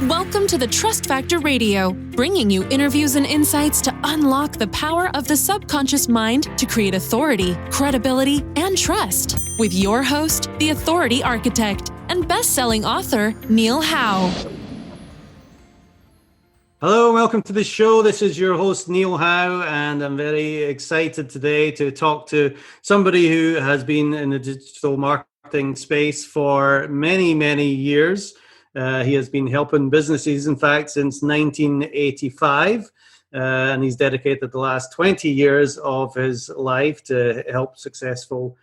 Welcome to the Trust Factor Radio, bringing you interviews and insights to unlock the power of the subconscious mind to create authority, credibility, and trust. With your host, the Authority Architect and best-selling author, Neil Howe. Hello, welcome to the show. This is your host, Neil Howe, and I'm very excited today to talk to somebody who has been in the digital marketing space for many, many years. He has been helping businesses, in fact, since 1985, and he's dedicated the last 20 years of his life to help successful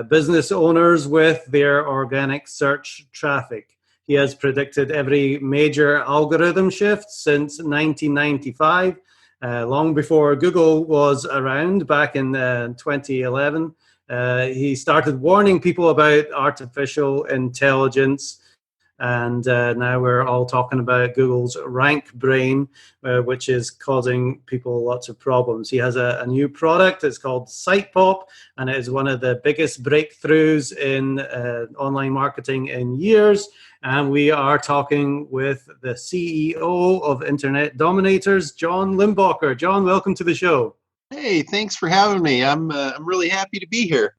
business owners with their organic search traffic. He has predicted every major algorithm shift since 1995, long before Google was around back in 2011. He started warning people about artificial intelligence. And now we're all talking about Google's rank brain, which is causing people lots of problems. He has a new product. It's called SitePop, and it is one of the biggest breakthroughs in online marketing in years. And we are talking with the CEO of Internet Dominators, John Limbocker. John, welcome to the show. Hey, thanks for having me. I'm really happy to be here.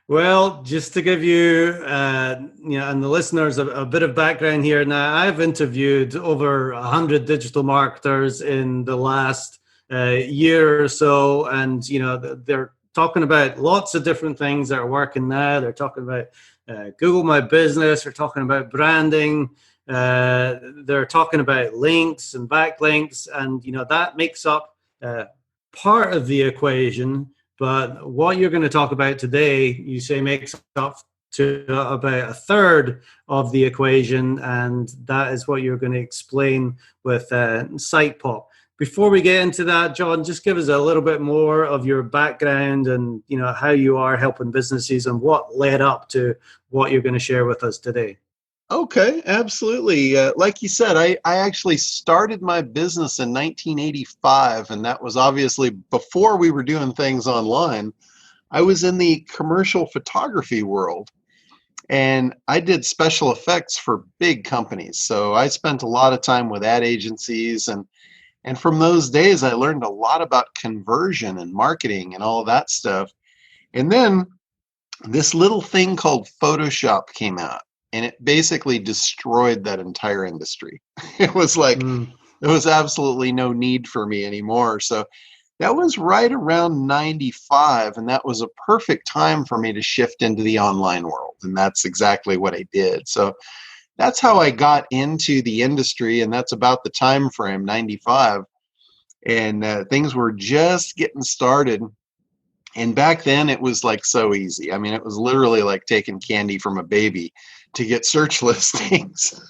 Well, just to give you, and the listeners a bit of background here. Now, I've interviewed over 100 digital marketers in the last year or so, and they're talking about lots of different things that are working now. They're talking about Google My Business. They're talking about branding. They're talking about links and backlinks, and that makes up part of the equation. But what you're going to talk about today, you say, makes up to about a third of the equation, and that is what you're going to explain with SitePop. Before we get into that, John, just give us a little bit more of your background and how you are helping businesses and what led up to what you're going to share with us today. Okay, absolutely. Like you said, I actually started my business in 1985, and that was obviously before we were doing things online. I was in the commercial photography world, and I did special effects for big companies. So I spent a lot of time with ad agencies, and from those days, I learned a lot about conversion and marketing and all of that stuff. And then this little thing called Photoshop came out. And it basically destroyed that entire industry. It was like, there was absolutely no need for me anymore. So that was right around 95. And that was a perfect time for me to shift into the online world. And that's exactly what I did. So that's how I got into the industry. And that's about the time frame, 95. And things were just getting started. And back then it was like so easy. I mean, it was literally like taking candy from a baby to get search listings.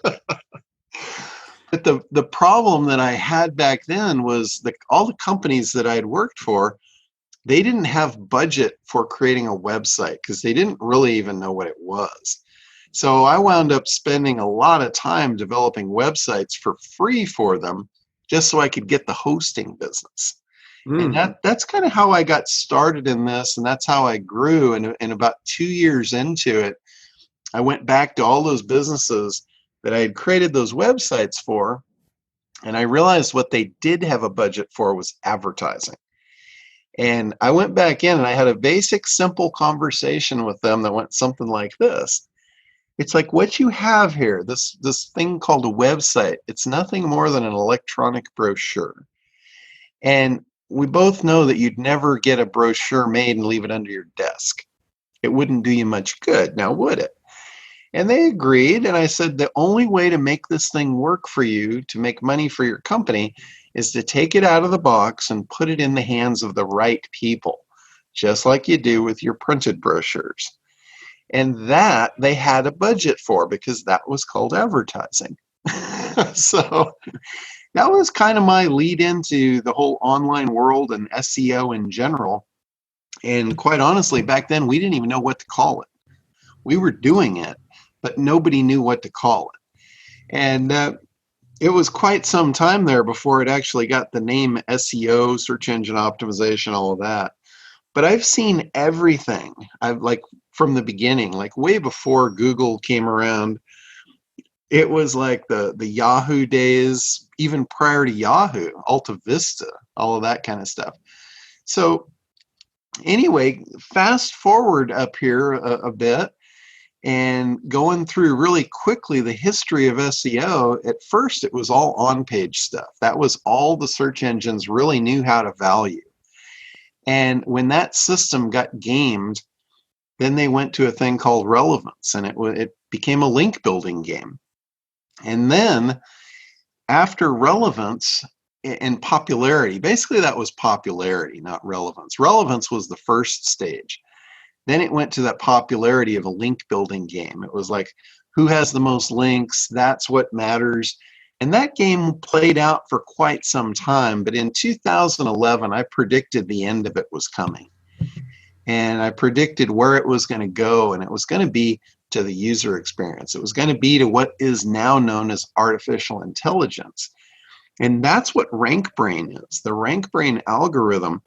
But the problem that I had back then was all the companies that I had worked for, they didn't have budget for creating a website because they didn't really even know what it was. So I wound up spending a lot of time developing websites for free for them just so I could get the hosting business. And that's kind of how I got started in this, and that's how I grew. And about 2 years into it, I went back to all those businesses that I had created those websites for, and I realized what they did have a budget for was advertising. And I went back in and I had a basic, simple conversation with them that went something like this. It's like, what you have here, this thing called a website, it's nothing more than an electronic brochure. And we both know that you'd never get a brochure made and leave it under your desk. It wouldn't do you much good, now would it? And they agreed, and I said, the only way to make this thing work for you, to make money for your company, is to take it out of the box and put it in the hands of the right people, just like you do with your printed brochures. And that they had a budget for, because that was called advertising. So that was kind of my lead into the whole online world and SEO in general. And quite honestly, back then, we didn't even know what to call it. We were doing it, but nobody knew what to call it. And it was quite some time there before it actually got the name SEO, search engine optimization, all of that. But I've seen everything. I've from the beginning, like way before Google came around. It was like the Yahoo days, even prior to Yahoo, Alta Vista, all of that kind of stuff. So anyway, fast forward up here a bit and going through really quickly the history of SEO. At first, it was all on-page stuff. That was all the search engines really knew how to value. And when that system got gamed, then they went to a thing called relevance, and it became a link building game. And then after relevance and popularity, basically that was popularity, not relevance. Relevance was the first stage. Then it went to that popularity of a link building game. It was like, who has the most links? That's what matters. And that game played out for quite some time. But in 2011, I predicted the end of it was coming. And I predicted where it was going to go. And it was going to be to the user experience. It was going to be to what is now known as artificial intelligence. And that's what RankBrain is. The RankBrain algorithm,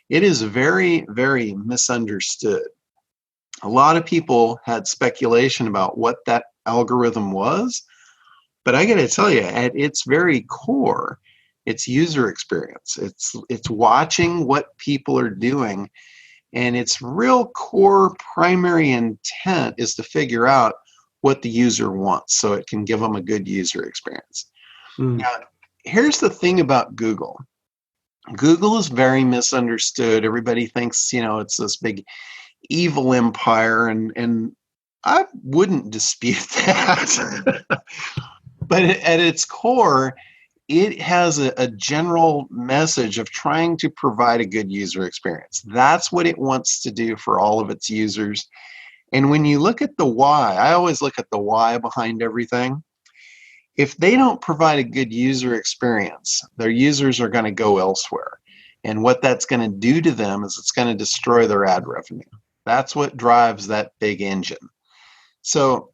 it is very, very misunderstood. A lot of people had speculation about what that algorithm was, but I got to tell you, at its very core, it's user experience. It's watching what people are doing, and its real core primary intent is to figure out what the user wants so it can give them a good user experience. Now, here's the thing about Google. Google is very misunderstood. Everybody thinks, it's this big evil empire, and I wouldn't dispute that. But at its core, it has a general message of trying to provide a good user experience. That's what it wants to do for all of its users. And when you look at the why, I always look at the why behind everything. If they don't provide a good user experience, their users are going to go elsewhere. And what that's going to do to them is it's going to destroy their ad revenue. That's what drives that big engine. So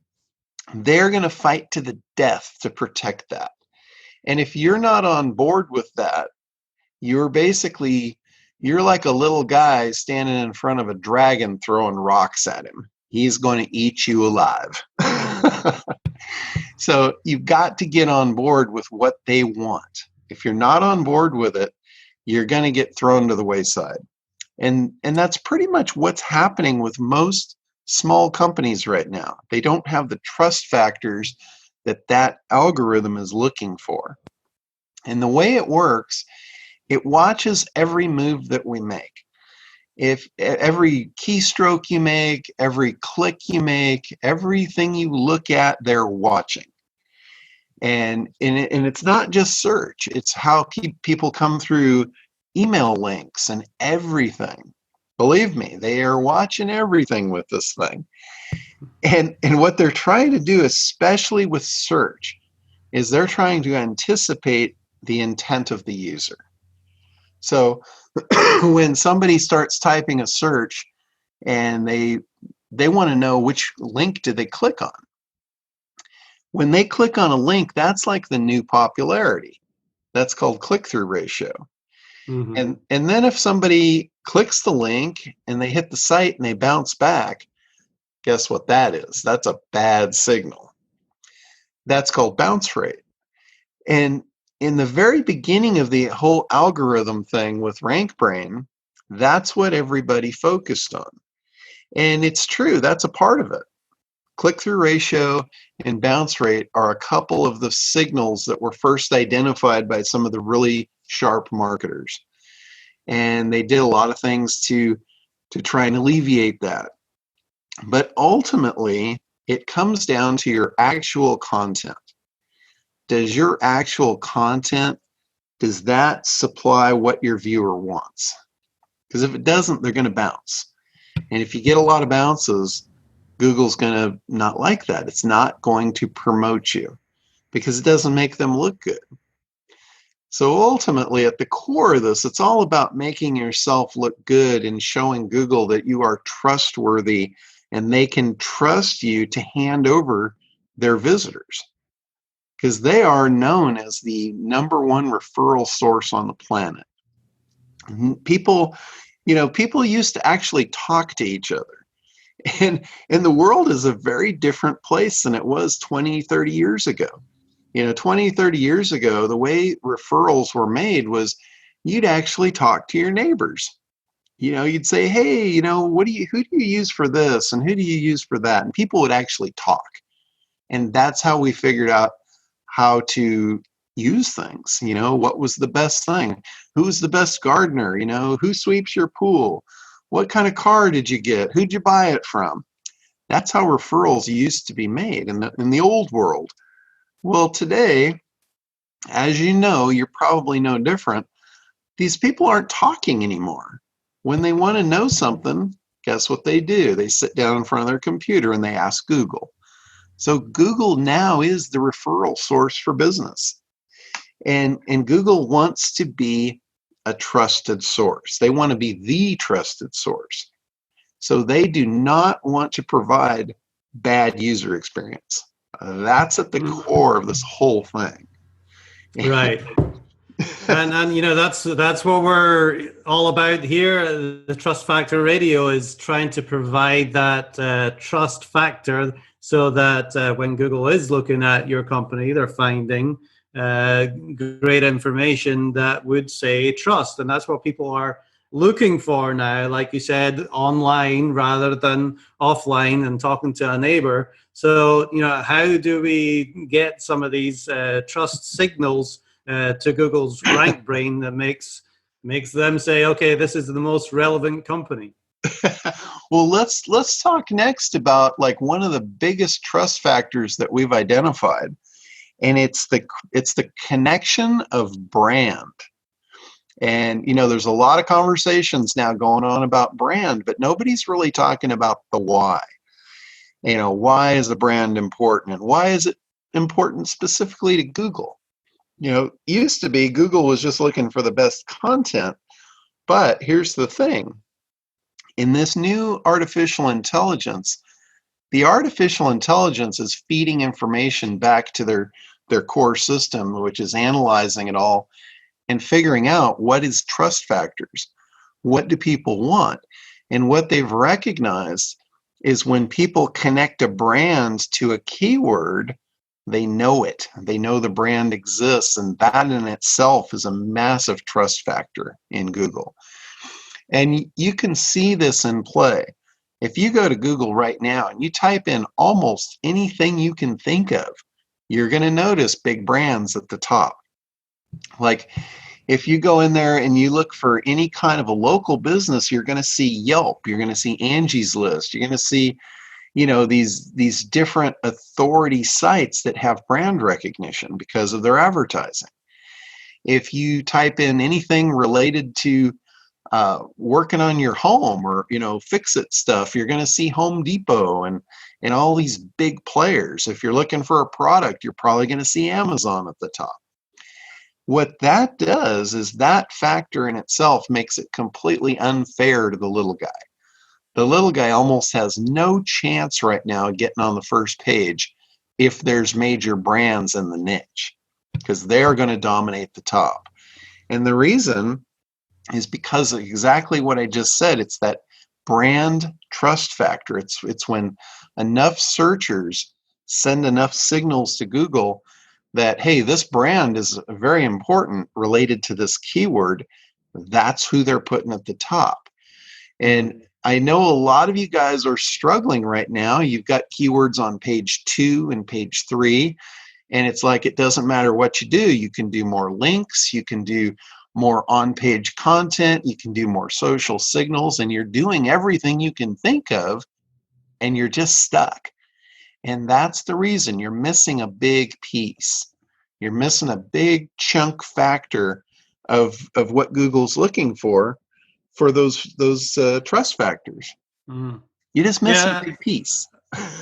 they're going to fight to the death to protect that. And if you're not on board with that, you're like a little guy standing in front of a dragon throwing rocks at him. He's going to eat you alive. So you've got to get on board with what they want. If you're not on board with it, you're going to get thrown to the wayside. And that's pretty much what's happening with most small companies right now. They don't have the trust factors that algorithm is looking for. And the way it works, it watches every move that we make. If every keystroke you make, every click you make, everything you look at, they're watching. And it's not just search. It's how people come through email links and everything. Believe me, they are watching everything with this thing. And what they're trying to do, especially with search, is they're trying to anticipate the intent of the user. So when somebody starts typing a search and they want to know which link did they click on. When they click on a link, that's like the new popularity. That's called click-through ratio. Mm-hmm. And then if somebody clicks the link and they hit the site and they bounce back, guess what that is? That's a bad signal. That's called bounce rate. And in the very beginning of the whole algorithm thing with RankBrain, that's what everybody focused on. And it's true, that's a part of it. Click-through ratio and bounce rate are a couple of the signals that were first identified by some of the really sharp marketers. And they did a lot of things to try and alleviate that. But ultimately, it comes down to your actual content. Does your actual content, does that supply what your viewer wants? Because if it doesn't, they're going to bounce. And if you get a lot of bounces, Google's going to not like that. It's not going to promote you because it doesn't make them look good. So ultimately, at the core of this, it's all about making yourself look good and showing Google that you are trustworthy and they can trust you to hand over their visitors, because they are known as the #1 referral source on the planet. People used to actually talk to each other. And the world is a very different place than it was 20, 30 years ago. 20, 30 years ago, the way referrals were made was you'd actually talk to your neighbors. You'd say, hey, who do you use for this? And who do you use for that? And people would actually talk. And that's how we figured out how to use things. What was the best thing? Who's the best gardener? Who sweeps your pool? What kind of car did you get? Who'd you buy it from? That's how referrals used to be made in the old world. Well, today, as you know, you're probably no different. These people aren't talking anymore. When they want to know something, guess what they do? They sit down in front of their computer and they ask Google. So Google now is the referral source for business. And Google wants to be a trusted source. They want to be the trusted source. So they do not want to provide bad user experience. That's at the core of this whole thing. Right. and that's what we're all about here. The Trust Factor Radio is trying to provide that trust factor so that when Google is looking at your company, they're finding great information that would say trust. And that's what people are looking for now, like you said, online rather than offline and talking to a neighbor. So, how do we get some of these trust signals to Google's rank brain that makes them say, okay, this is the most relevant company? Well, let's talk next about like one of the biggest trust factors that we've identified, and it's the connection of brand. And there's a lot of conversations now going on about brand, but nobody's really talking about the why. Why is the brand important, and why is it important specifically to Google? Used to be Google was just looking for the best content, but here's the thing. In this new artificial intelligence, the artificial intelligence is feeding information back to their core system, which is analyzing it all and figuring out what is trust factors, what do people want. And what they've recognized is when people connect a brand to a keyword, they know it. They know the brand exists, and that in itself is a massive trust factor in Google. And you can see this in play. If you go to Google right now and you type in almost anything you can think of, you're going to notice big brands at the top. Like if you go in there and you look for any kind of a local business, you're going to see Yelp, you're going to see Angie's List, you're going to see these different authority sites that have brand recognition because of their advertising. If you type in anything related to working on your home or fix-it stuff, you're going to see Home Depot and all these big players. If you're looking for a product, you're probably going to see Amazon at the top. What that does is that factor in itself makes it completely unfair to the little guy. The little guy almost has no chance right now getting on the first page if there's major brands in the niche, because they're going to dominate the top. And the reason is because of exactly what I just said. It's that brand trust factor. It's when enough searchers send enough signals to Google that, hey, this brand is very important related to this keyword. That's who they're putting at the top. And I know a lot of you guys are struggling right now. You've got keywords on page 2 and page 3, and it's like it doesn't matter what you do. You can do more links, you can do more on-page content, you can do more social signals, and you're doing everything you can think of, and you're just stuck. And that's the reason you're missing a big piece. You're missing a big chunk factor of what Google's looking for those trust factors. Mm. You just miss a big piece.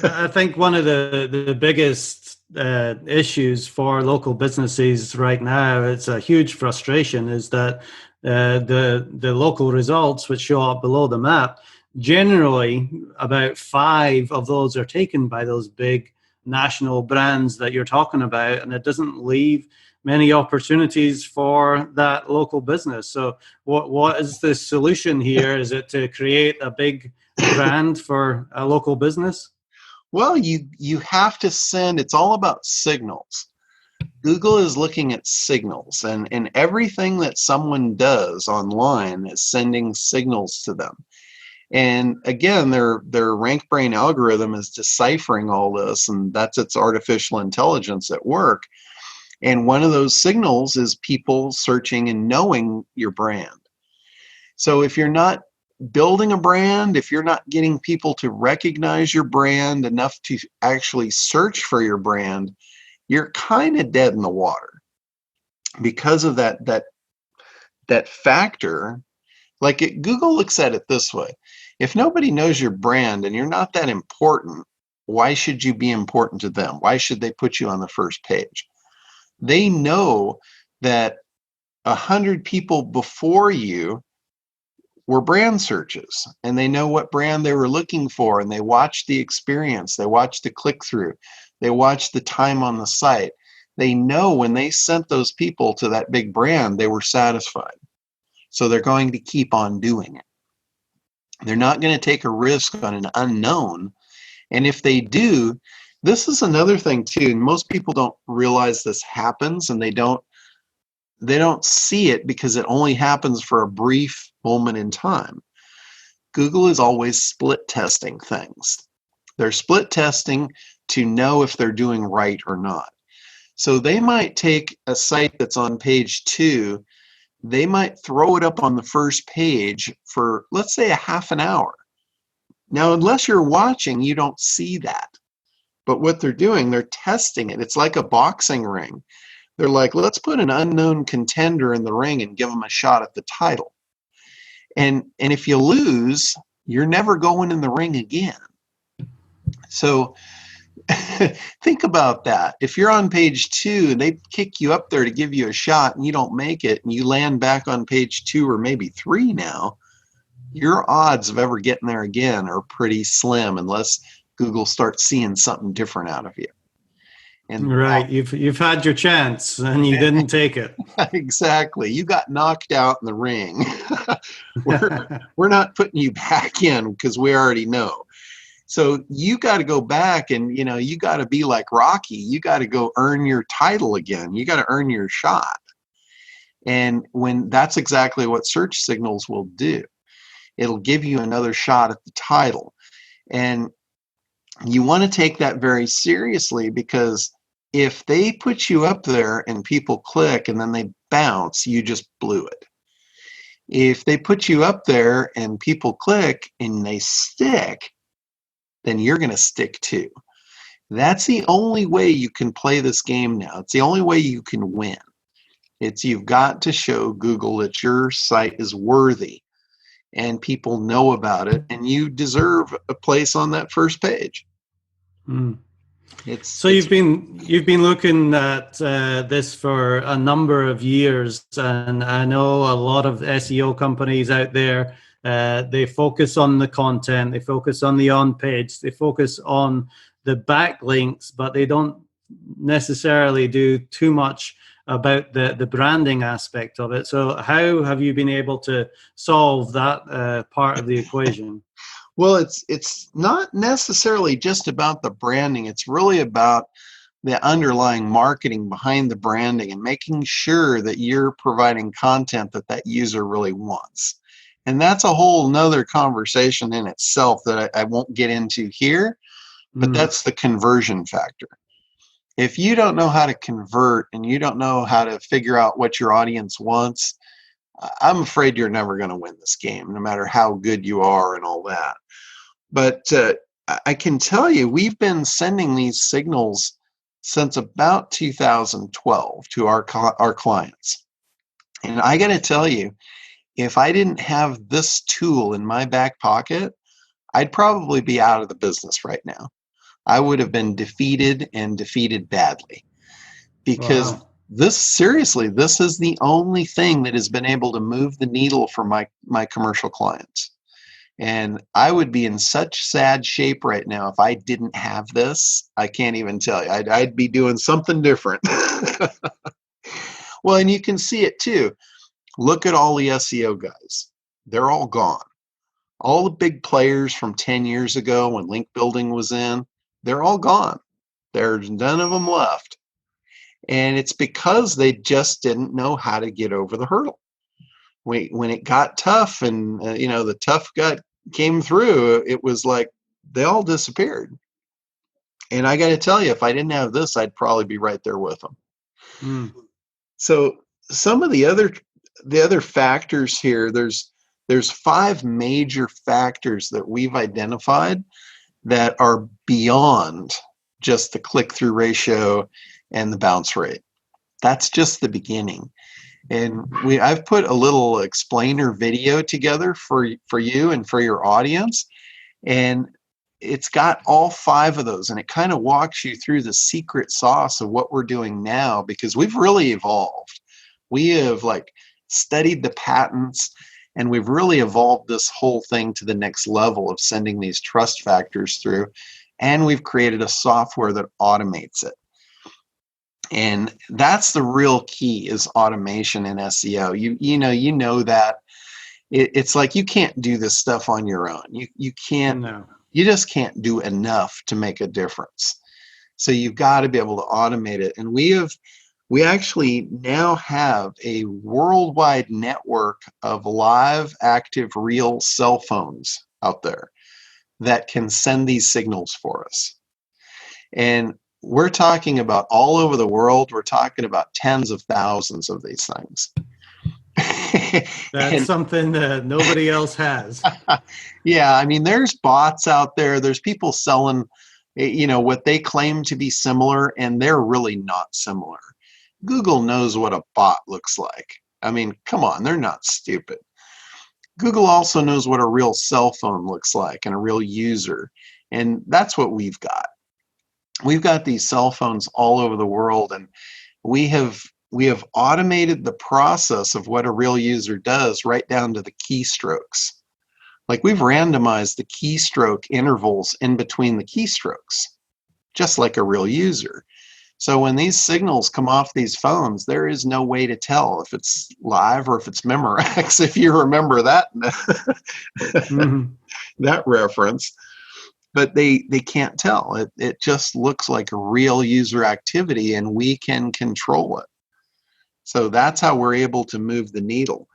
I think one of the biggest issues for local businesses right now, it's a huge frustration, is that the local results which show up below the map, generally about 5 of those are taken by those big national brands that you're talking about, and it doesn't leave many opportunities for that local business. So what is the solution here? Is it to create a big brand for a local business? Well, you have to send, it's all about signals. Google is looking at signals, and everything that someone does online is sending signals to them. And again, their rank brain algorithm is deciphering all this, and that's its artificial intelligence at work. And one of those signals is people searching and knowing your brand. So if you're not building a brand, if you're not getting people to recognize your brand enough to actually search for your brand, you're kind of dead in the water. Because of that factor, Google looks at it this way. If nobody knows your brand and you're not that important, why should you be important to them? Why should they put you on the first page? They know that 100 people before you were brand searches, and they know what brand they were looking for, and they watched the experience, they watched the click-through, they watched the time on the site. They know when they sent those people to that big brand, they were satisfied. So they're going to keep on doing it. They're not going to take a risk on an unknown. And if they do, this is another thing too, and most people don't realize this happens, and they don't see it because it only happens for a brief moment in time. Google is always split testing things. They're split testing to know if they're doing right or not. So they might take a site that's on page 2, they might throw it up on the first page for, let's say, a half an hour. Now, unless you're watching, you don't see that. But what they're doing, they're testing it. It's like a boxing ring. They're like, let's put an unknown contender in the ring and give them a shot at the title. And if you lose, you're never going in the ring again. So think about that. If you're on page 2 and they kick you up there to give you a shot and you don't make it and you land back on page 2 or maybe 3 now, your odds of ever getting there again are pretty slim unless Google starts seeing something different out of you. And right, you've had your chance and you didn't take it. Exactly. You got knocked out in the ring. we're not putting you back in because we already know. So you got to go back and, you got to be like Rocky. You got to go earn your title again. You got to earn your shot. And when that's exactly what search signals will do. It'll give you another shot at the title. And you want to take that very seriously, because if they put you up there and people click and then they bounce, you just blew it. If they put you up there and people click and they stick, then you're going to stick too. That's the only way you can play this game now. It's the only way you can win. You've got to show Google that your site is worthy and people know about it and you deserve a place on that first page. You've been looking at this for a number of years, and I know a lot of SEO companies out there. They focus on the content, they focus on the on-page, they focus on the backlinks, but they don't necessarily do too much about the branding aspect of it. So how have you been able to solve that part of the equation? Well, it's not necessarily just about the branding. It's really about the underlying marketing behind the branding and making sure that you're providing content that user really wants. And that's a whole nother conversation in itself that I won't get into here, but that's the conversion factor. If you don't know how to convert and you don't know how to figure out what your audience wants, I'm afraid you're never going to win this game, no matter how good you are and all that. But I can tell you, we've been sending these signals since about 2012 to our clients. And I got to tell you, if I didn't have this tool in my back pocket, I'd probably be out of the business right now. I would have been defeated and defeated badly, because this is the only thing that has been able to move the needle for my commercial clients. And I would be in such sad shape right now if I didn't have this. I can't even tell you. I'd be doing something different. Well, and you can see it too. Look at all the SEO guys. They're all gone. All the big players from 10 years ago when link building was in, they're all gone. There's none of them left. And it's because they just didn't know how to get over the hurdle. When it got tough and, the tough gut came through, it was like they all disappeared. And I got to tell you, if I didn't have this, I'd probably be right there with them. Mm. So some of the other factors here, there's 5 major factors that we've identified that are beyond just the click-through ratio and the bounce rate. That's just the beginning. And I've put a little explainer video together for you and for your audience. And it's got all 5 of those, and it kind of walks you through the secret sauce of what we're doing now, because we've really evolved. We have studied the patents, and we've really evolved this whole thing to the next level of sending these trust factors through. And we've created a software that automates it. And that's the real key, is automation in SEO. You know that it's like you can't do this stuff on your own. You can't. No. You just can't do enough to make a difference. So you've got to be able to automate it. And we actually now have a worldwide network of live, active, real cell phones out there that can send these signals for us. And we're talking about all over the world. We're talking about tens of thousands of these things. That's something that nobody else has. Yeah, I mean, there's bots out there. There's people selling, what they claim to be similar, and they're really not similar. Google knows what a bot looks like. I mean, come on, they're not stupid. Google also knows what a real cell phone looks like and a real user, and that's what we've got. We've got these cell phones all over the world, and we have automated the process of what a real user does right down to the keystrokes. Like, we've randomized the keystroke intervals in between the keystrokes, just like a real user. So when these signals come off these phones, there is no way to tell if it's live or if it's Memorex, if you remember that, that reference. But they can't tell. It just looks like a real user activity, and we can control it. So that's how we're able to move the needle.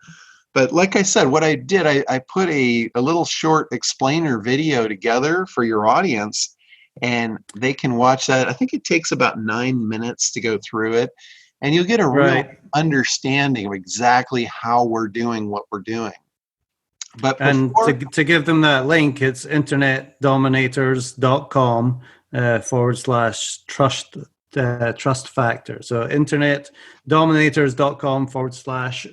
But like I said, what I did, I put a little short explainer video together for your audience, and they can watch that. I think it takes about 9 minutes to go through it, and you'll get a real understanding of exactly how we're doing what we're doing. But to give them that link, it's internetdominators.com / trust factor. So internetdominators.com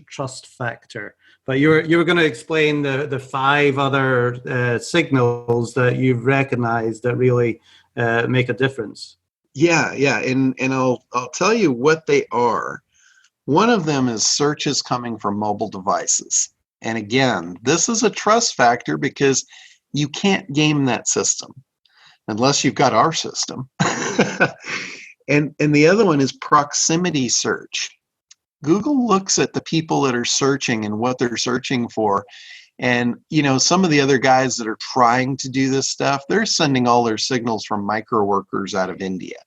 / trust factor. But you were going to explain the 5 other signals that you've recognized that really make a difference. Yeah, and I'll tell you what they are. One of them is searches coming from mobile devices. And again, this is a trust factor because you can't game that system unless you've got our system. And the other one is proximity search. Google looks at the people that are searching and what they're searching for. And, some of the other guys that are trying to do this stuff, they're sending all their signals from micro workers out of India.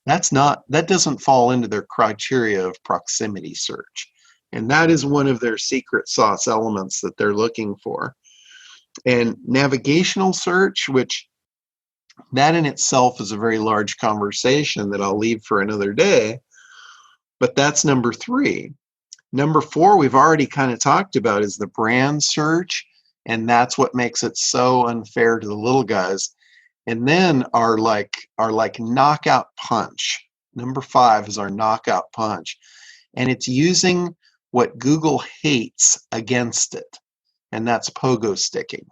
That doesn't fall into their criteria of proximity search. And that is one of their secret sauce elements that they're looking for. And navigational search, which that in itself is a very large conversation that I'll leave for another day. But that's number 3. Number 4, we've already kind of talked about, is the brand search. And that's what makes it so unfair to the little guys. And then our knockout punch. Number 5 is our knockout punch. And it's using what Google hates against it. And that's pogo sticking.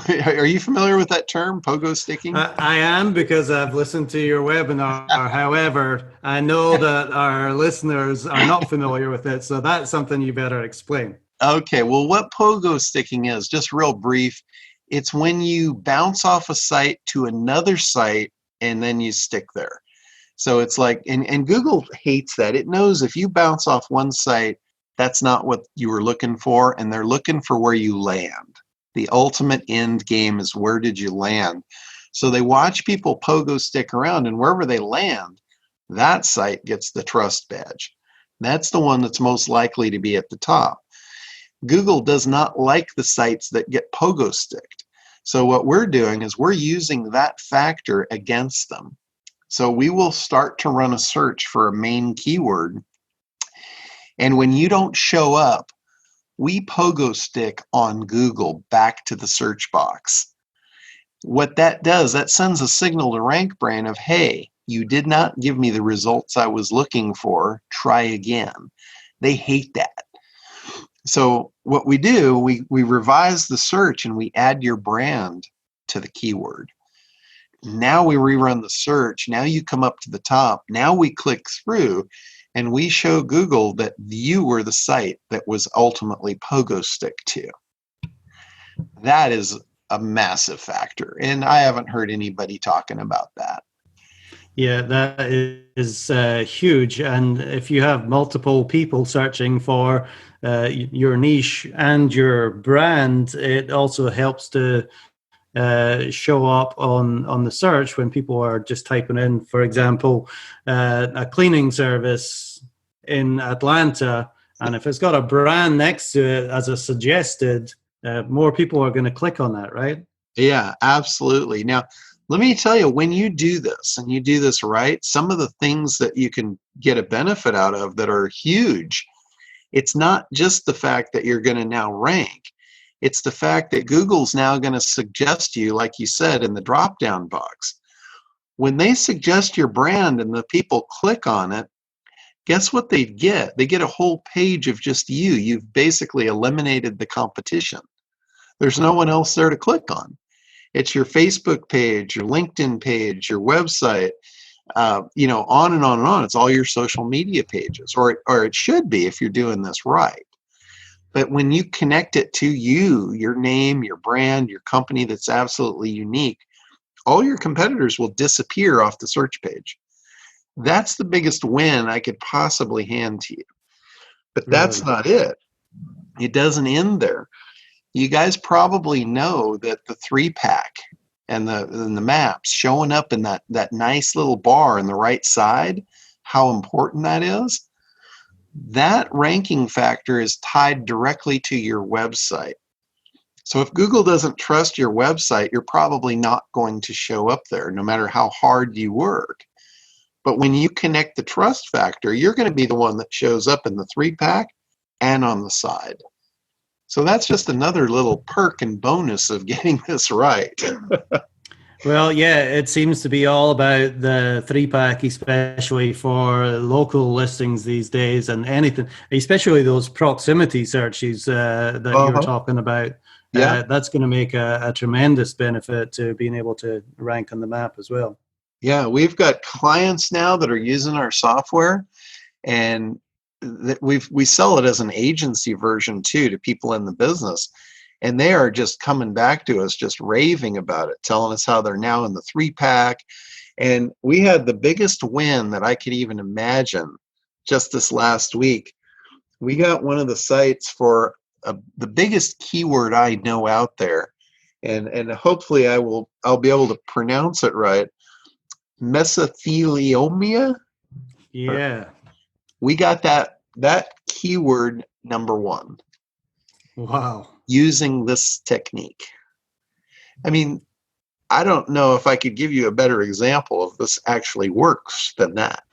Are you familiar with that term, pogo sticking? I am, because I've listened to your webinar. However, I know that our listeners are not familiar with it. So that's something you better explain. Okay, well, what pogo sticking is, just real brief, it's when you bounce off a site to another site and then you stick there. So it's like, and Google hates that. It knows if you bounce off one site, that's not what you were looking for, and they're looking for where you land. The ultimate end game is where did you land? So they watch people pogo stick around, and wherever they land, that site gets the trust badge. That's the one that's most likely to be at the top. Google does not like the sites that get pogo sticked. So what we're doing is we're using that factor against them. So we will start to run a search for a main keyword. And when you don't show up, we pogo stick on Google back to the search box. What that does, that sends a signal to RankBrain of, hey, you did not give me the results I was looking for. Try again. They hate that. So what we do, we revise the search and we add your brand to the keyword. Now we rerun the search. Now you come up to the top. Now we click through and we show Google that you were the site that was ultimately pogo stick to. That is a massive factor. And I haven't heard anybody talking about that. Yeah, that is huge. And if you have multiple people searching for your niche and your brand, it also helps to show up on the search when people are just typing in, for example, a cleaning service in Atlanta. And if it's got a brand next to it as a suggested, more people are going to click on that, right? Yeah, absolutely. Now, let me tell you, when you do this and you do this right, some of the things that you can get a benefit out of that are huge, it's not just the fact that you're going to now rank. It's the fact that Google's now going to suggest you, like you said, in the drop-down box. When they suggest your brand and the people click on it, guess what they get? They get a whole page of just you. You've basically eliminated the competition. There's no one else there to click on. It's your Facebook page, your LinkedIn page, your website, on and on and on. It's all your social media pages, or it should be if you're doing this right. But when you connect it to you, your name, your brand, your company that's absolutely unique, all your competitors will disappear off the search page. That's the biggest win I could possibly hand to you. But that's not it. It doesn't end there. You guys probably know that the 3-pack and the maps showing up in that nice little bar on the right side, how important that is. That ranking factor is tied directly to your website. So if Google doesn't trust your website, you're probably not going to show up there, no matter how hard you work. But when you connect the trust factor, you're going to be the one that shows up in the 3-pack and on the side. So that's just another little perk and bonus of getting this right. Well, yeah, it seems to be all about the 3-pack, especially for local listings these days, and anything, especially those proximity searches that you're talking about. Yeah. That's going to make a tremendous benefit to being able to rank on the map as well. Yeah, we've got clients now that are using our software, and we sell it as an agency version too to people in the business, and they are just coming back to us just raving about it, telling us how they're now in the 3-pack. And we had the biggest win that I could even imagine just this last week. We got one of the sites for the biggest keyword I know out there, and hopefully I'll be able to pronounce it right. Mesothelioma. Yeah. We got that keyword number 1. Wow. Using this technique. I mean, I don't know if I could give you a better example of this actually works than that.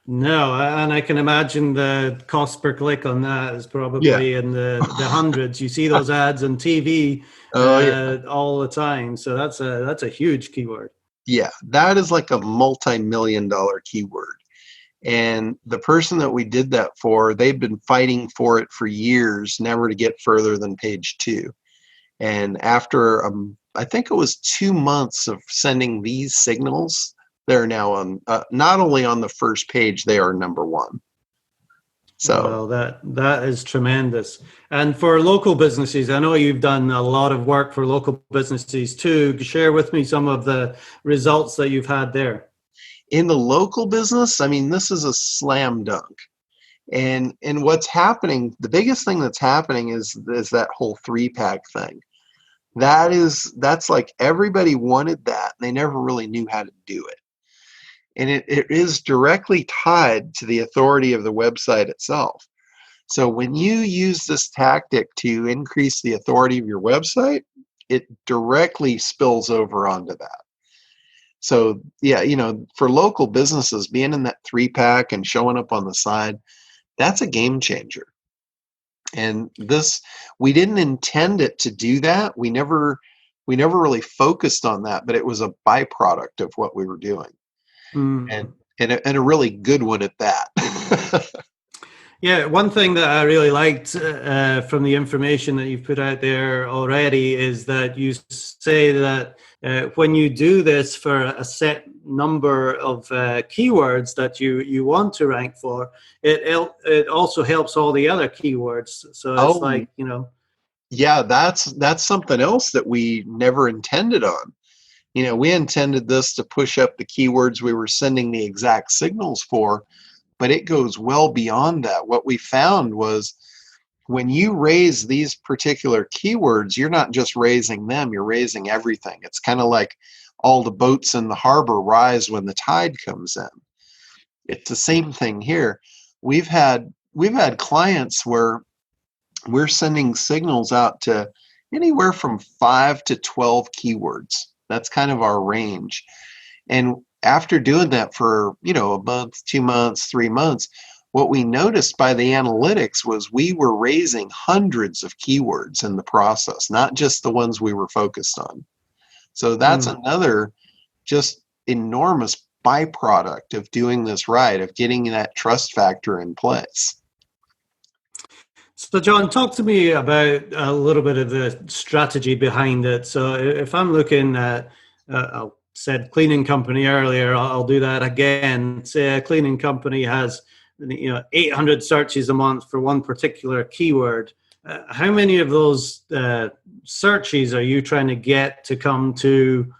No, and I can imagine the cost per click on that is probably in the hundreds. You see those ads on TV all the time. So that's a huge keyword. Yeah, that is like a multi-million-dollar keyword. And the person that we did that for, they've been fighting for it for years, never to get further than page 2. And after, I think it was 2 months of sending these signals, they're now on, not only on the first page, they are number 1. So well, that is tremendous. And for local businesses, I know you've done a lot of work for local businesses too. Share with me some of the results that you've had there. in the local business, I mean, this is a slam dunk. And what's happening, the biggest thing that's happening is that whole 3-pack thing. That's like everybody wanted that, and they never really knew how to do it. And it is directly tied to the authority of the website itself. So when you use this tactic to increase the authority of your website, it directly spills over onto that. So yeah, for local businesses, being in that 3-pack and showing up on the side, that's a game changer. And we didn't intend it to do that. We never really focused on that, but it was a byproduct of what we were doing. And a really good one at that. Yeah, one thing that I really liked from the information that you've put out there already is that you say that when you do this for a set number of keywords that you want to rank for, it also helps all the other keywords. So it's like, Yeah, that's something else that we never intended on. We intended this to push up the keywords we were sending the exact signals for, but it goes well beyond that. What we found was when you raise these particular keywords, you're not just raising them, you're raising everything. It's kind of like all the boats in the harbor rise when the tide comes in. It's the same thing here. We've had clients where we're sending signals out to anywhere from 5 to 12 keywords. That's kind of our range. And after doing that for, a month, 2 months, 3 months, what we noticed by the analytics was we were raising hundreds of keywords in the process, not just the ones we were focused on. So that's another just enormous byproduct of doing this right, of getting that trust factor in place. So, John, talk to me about a little bit of the strategy behind it. So, if I'm looking at, I said cleaning company earlier, I'll do that again. Say a cleaning company has, 800 searches a month for one particular keyword. How many of those searches are you trying to get to come to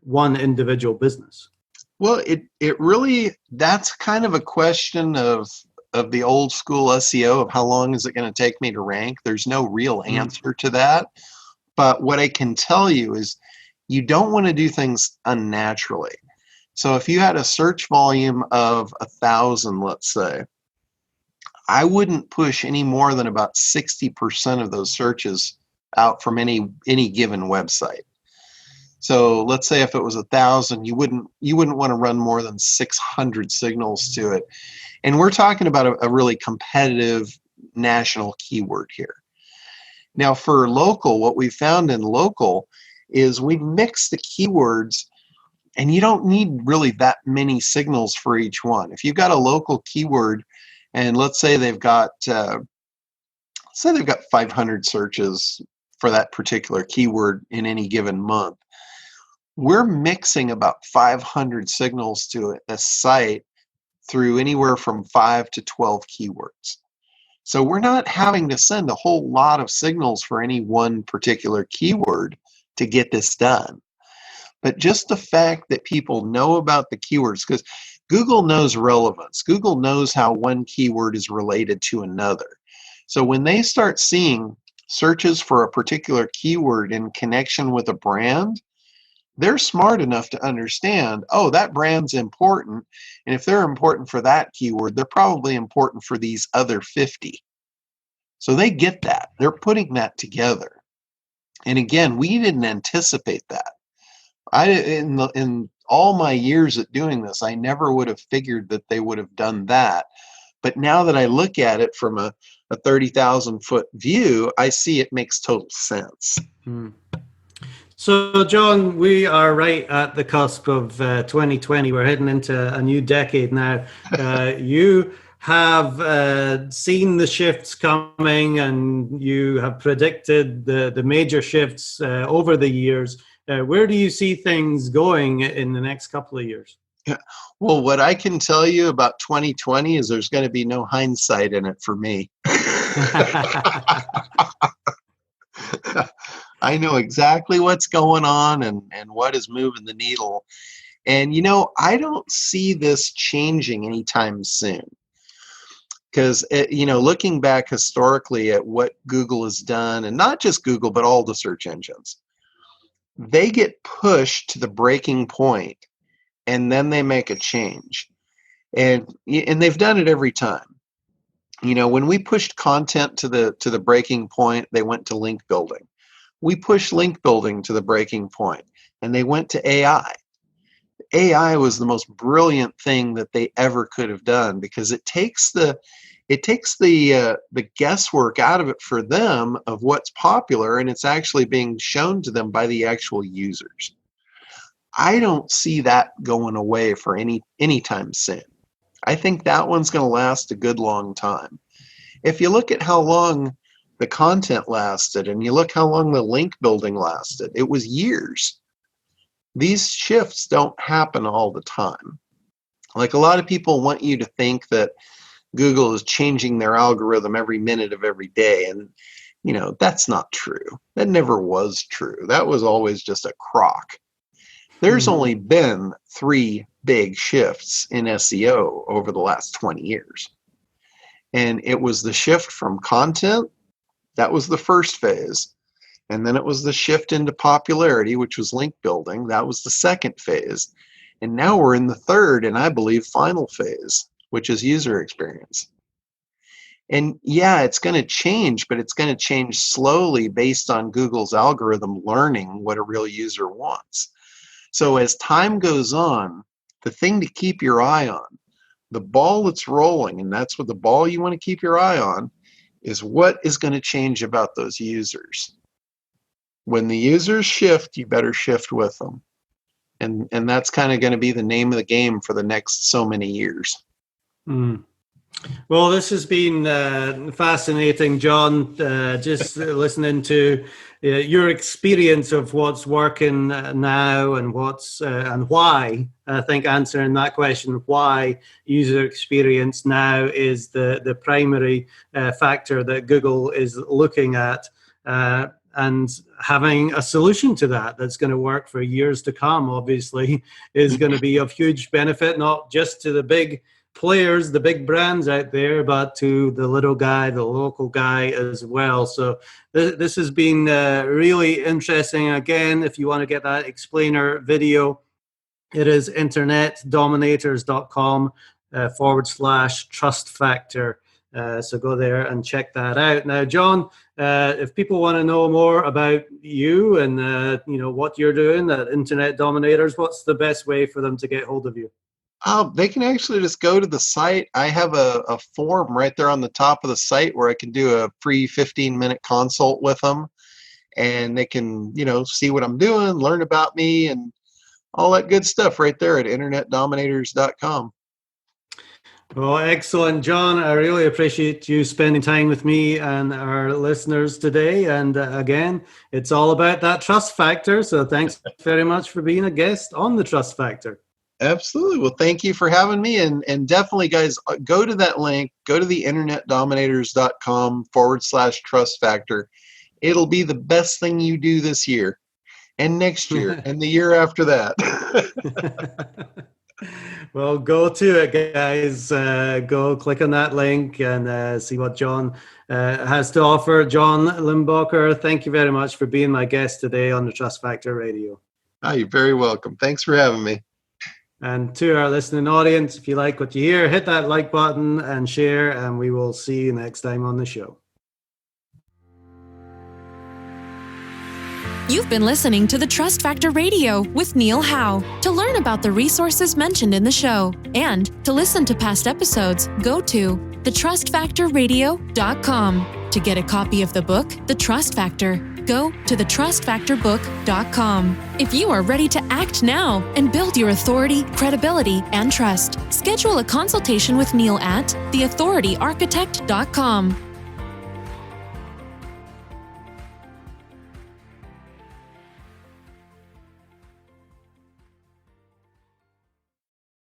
one individual business? Well, it really, that's kind of a question of the old school SEO of how long is it going to take me to rank. There's no real answer to that. But what I can tell you is you don't want to do things unnaturally. So if you had a search volume of 1,000, let's say, I wouldn't push any more than about 60% of those searches out from any given website. So let's say if it was 1,000, you wouldn't want to run more than 600 signals to it. And we're talking about a really competitive national keyword here. Now for local, what we found in local is we mix the keywords, and you don't need really that many signals for each one. If you've got a local keyword, and let's say they've got 500 searches for that particular keyword in any given month, we're mixing about 500 signals to a site through anywhere from 5 to 12 keywords. So we're not having to send a whole lot of signals for any one particular keyword to get this done. But just the fact that people know about the keywords, because Google knows relevance. Google knows how one keyword is related to another. So when they start seeing searches for a particular keyword in connection with a brand, they're smart enough to understand, oh, that brand's important. And if they're important for that keyword, they're probably important for these other 50. So they get that. They're putting that together. And again, we didn't anticipate that. In all my years at doing this, I never would have figured that they would have done that. But now that I look at it from a 30,000 foot view, I see it makes total sense. So, John, we are right at the cusp of 2020. We're heading into a new decade now. You have seen the shifts coming, and you have predicted the major shifts over the years. Where do you see things going in the next couple of years? Well, what I can tell you about 2020 is there's going to be no hindsight in it for me. I know exactly what's going on and what is moving the needle. And, I don't see this changing anytime soon. Because, looking back historically at what Google has done, and not just Google, but all the search engines, they get pushed to the breaking point and then they make a change. And they've done it every time. When we pushed content to the breaking point, they went to link building. We pushed link building to the breaking point and they went to AI. AI was the most brilliant thing that they ever could have done, because it takes the guesswork out of it for them of what's popular, and it's actually being shown to them by the actual users. I don't see that going away for anytime soon. I think that one's going to last a good long time. If you look at how long the content lasted and you look how long the link building lasted, it was years. These shifts don't happen all the time. Like, a lot of people want you to think that Google is changing their algorithm every minute of every day. And, that's not true. That never was true. That was always just a crock. There's only been 3 big shifts in SEO over the last 20 years. And it was the shift from content. That was the first phase. And then it was the shift into popularity, which was link building. That was the second phase. And now we're in the third, and I believe final phase, which is user experience. And yeah, it's going to change, but it's going to change slowly based on Google's algorithm learning what a real user wants. So as time goes on, the thing to keep your eye on, the ball that's rolling, and that's what the ball you want to keep your eye on, is what is going to change about those users. When the users shift, you better shift with them. And that's kind of going to be the name of the game for the next so many years. Well, this has been fascinating, John, just listening to your experience of what's working now and what's and why. I think answering that question, why user experience now is the primary factor that Google is looking at, and having a solution to that's going to work for years to come, obviously, is going to be of huge benefit, not just to the big players, the big brands out there, but to the little guy, the local guy as well. So this has been really interesting. Again, if you want to get that explainer video, it is internetdominators.com /trust factor. So go there and check that out. Now, John, if people want to know more about you and what you're doing at Internet Dominators, what's the best way for them to get hold of you? They can actually just go to the site. I have a form right there on the top of the site where I can do a free 15-minute consult with them, and they can, see what I'm doing, learn about me, and all that good stuff right there at internetdominators.com. Well, excellent, John. I really appreciate you spending time with me and our listeners today. And again, it's all about that trust factor. So thanks very much for being a guest on the Trust Factor. Absolutely. Well, thank you for having me. And definitely, guys, go to that link, go to the internetdominators.com /trust factor. It'll be the best thing you do this year and next year and the year after that. Well, go to it, guys. Go click on that link and see what John has to offer. John Limbocker, thank you very much for being my guest today on the Trust Factor Radio. Oh, you're very welcome. Thanks for having me. And to our listening audience, if you like what you hear, hit that like button and share, and we will see you next time on the show. You've been listening to the Trust Factor Radio with Neil Howe. To learn about the resources mentioned in the show and to listen to past episodes, go to thetrustfactorradio.com. To get a copy of the book, The Trust Factor, go to thetrustfactorbook.com. If you are ready to act now and build your authority, credibility, and trust, schedule a consultation with Neil at theauthorityarchitect.com.